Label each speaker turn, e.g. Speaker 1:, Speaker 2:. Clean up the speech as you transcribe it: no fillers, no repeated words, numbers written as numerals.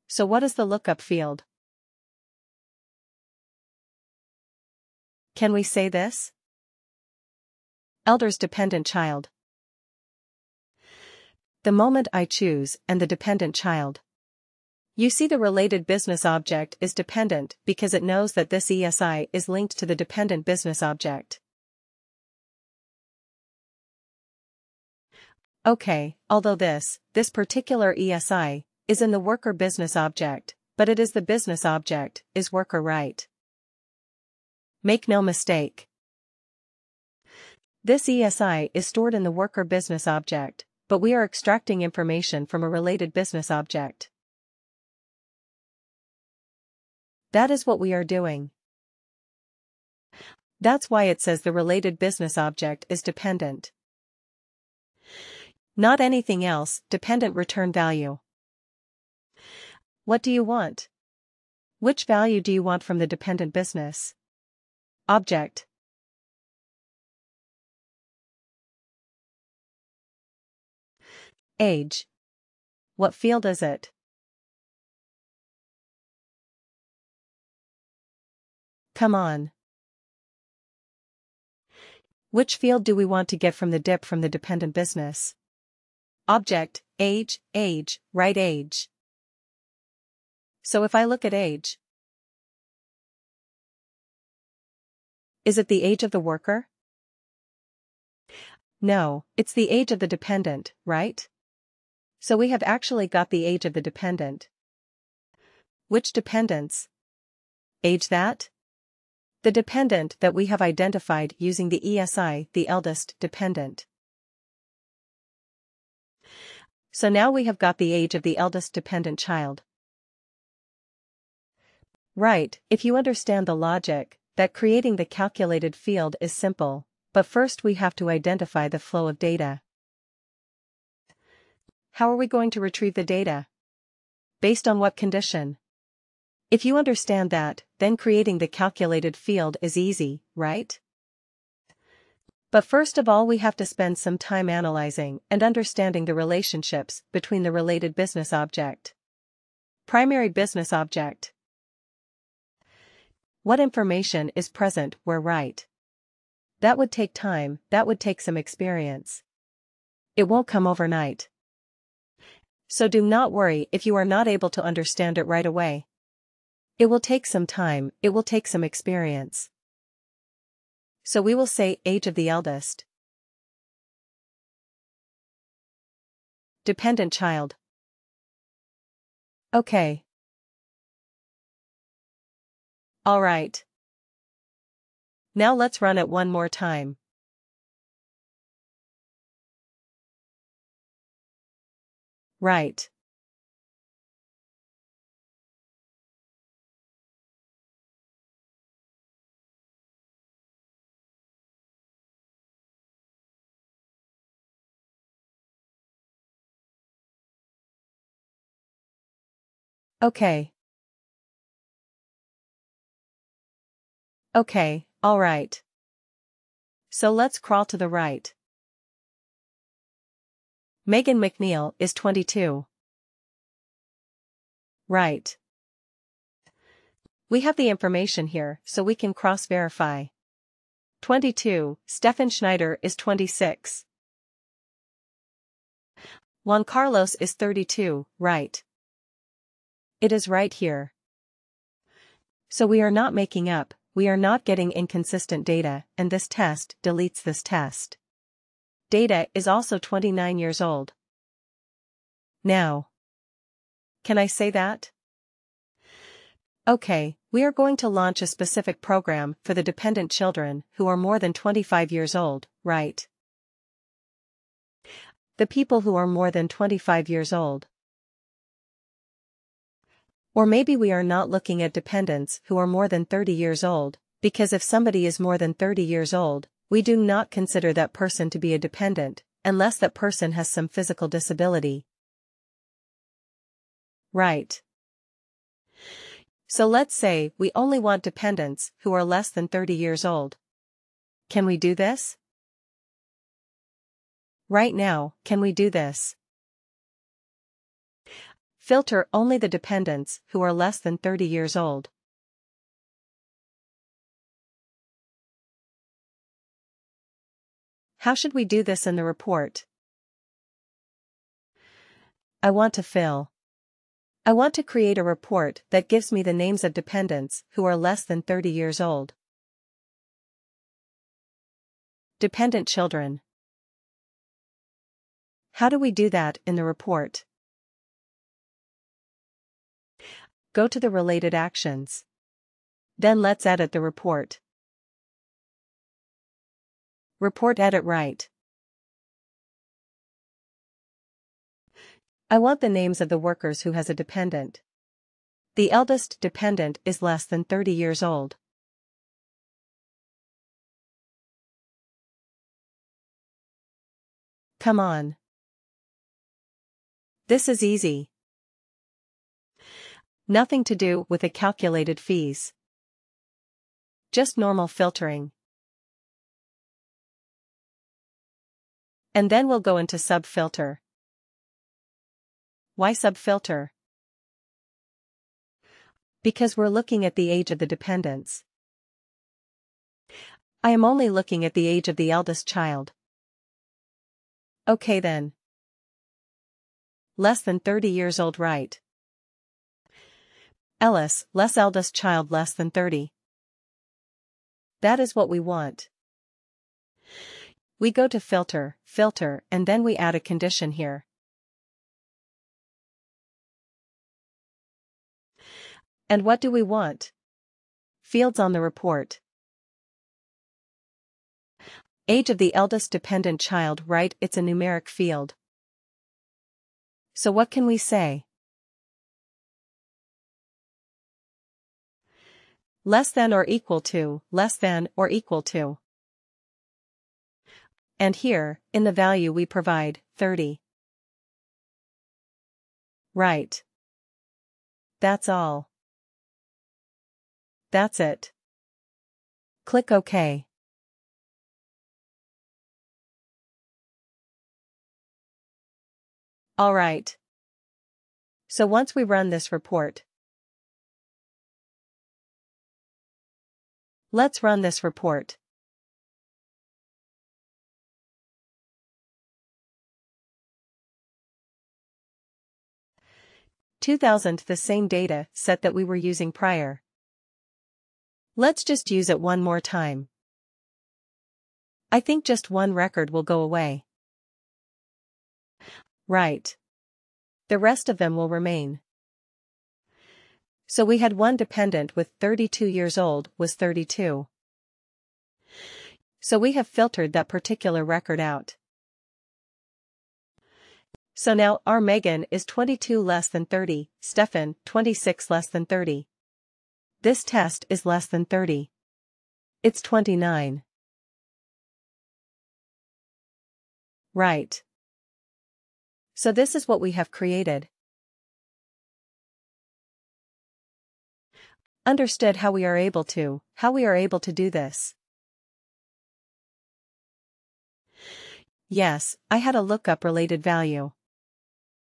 Speaker 1: So what is the lookup field? Can we say this? Elder's dependent child. The moment I choose and the dependent child. You see, the related business object is dependent because it knows that this ESI is linked to the dependent business object. Okay, although this particular ESI is in the worker business object, but it is the business object, is worker right? Make no mistake. This ESI is stored in the worker business object, but we are extracting information from a related business object. That is what we are doing. That's why it says the related business object is dependent. Not anything else, dependent return value. What do you want? Which value do you want from the dependent business object? Age. What field is it? Come on. Which field do we want to get from the DIP from the dependent business object? Age, right age. So if I look at age, is it the age of the worker? No, it's the age of the dependent, right? So we have actually got the age of the dependent. Which dependents? Age that? The dependent that we have identified using the ESI, the eldest dependent. So now we have got the age of the eldest dependent child. Right, if you understand the logic, that creating the calculated field is simple, but first we have to identify the flow of data. How are we going to retrieve the data? Based on what condition? If you understand that, then creating the calculated field is easy, right? But first of all, we have to spend some time analyzing and understanding the relationships between the related business object. Primary business object. What information is present where right? That would take time, that would take some experience. It won't come overnight. So do not worry if you are not able to understand it right away. It will take some time, it will take some experience. So we will say age of the eldest dependent child. Okay. All right. Now let's run it one more time. Right. Okay. Okay, all right. So let's crawl to the right. Megan McNeil is 22. Right. We have the information here, so we can cross-verify. 22, Stefan Schneider is 26. Juan Carlos is 32, right? It is right here. So we are not making up, we are not getting inconsistent data, and this test deletes this test. Data is also 29 years old. Now. Can I say that? Okay, we are going to launch a specific program for the dependent children who are more than 25 years old, right? The people who are more than 25 years old. Or maybe we are not looking at dependents who are more than 30 years old, because if somebody is more than 30 years old, we do not consider that person to be a dependent, unless that person has some physical disability. Right. So let's say we only want dependents who are less than 30 years old. Can we do this? Right now, can we do this? Filter only the dependents who are less than 30 years old. How should we do this in the report? I want to create a report that gives me the names of dependents who are less than 30 years old. Dependent children. How do we do that in the report? Go to the related actions. Then let's edit the report. Report edit right. I want the names of the workers who has a dependent. The eldest dependent is less than 30 years old. Come on. This is easy. Nothing to do with the calculated fees. Just normal filtering. And then we'll go into sub-filter. Why sub-filter? Because we're looking at the age of the dependents. I am only looking at the age of the eldest child. Okay then. Less than 30 years old, right? Ellis, less eldest child less than 30. That is what we want. We go to filter, and then we add a condition here. And what do we want? Fields on the report. Age of the eldest dependent child, right? It's a numeric field. So what can we say? Less than or equal to, less than or equal to. And here, in the value we provide, 30. Right. That's all. That's it. Click OK. All right. So once we run this report, let's run this report. $2,000, the same data set that we were using prior. Let's just use it one more time. I think just one record will go away. Right. The rest of them will remain. So we had one dependent with 32 years old was 32. So we have filtered that particular record out. So now our Megan is 22 less than 30, Stefan 26 less than 30. This test is less than 30. It's 29. Right. So this is what we have created. Understood how we are able to do this. Yes, I had a lookup related value.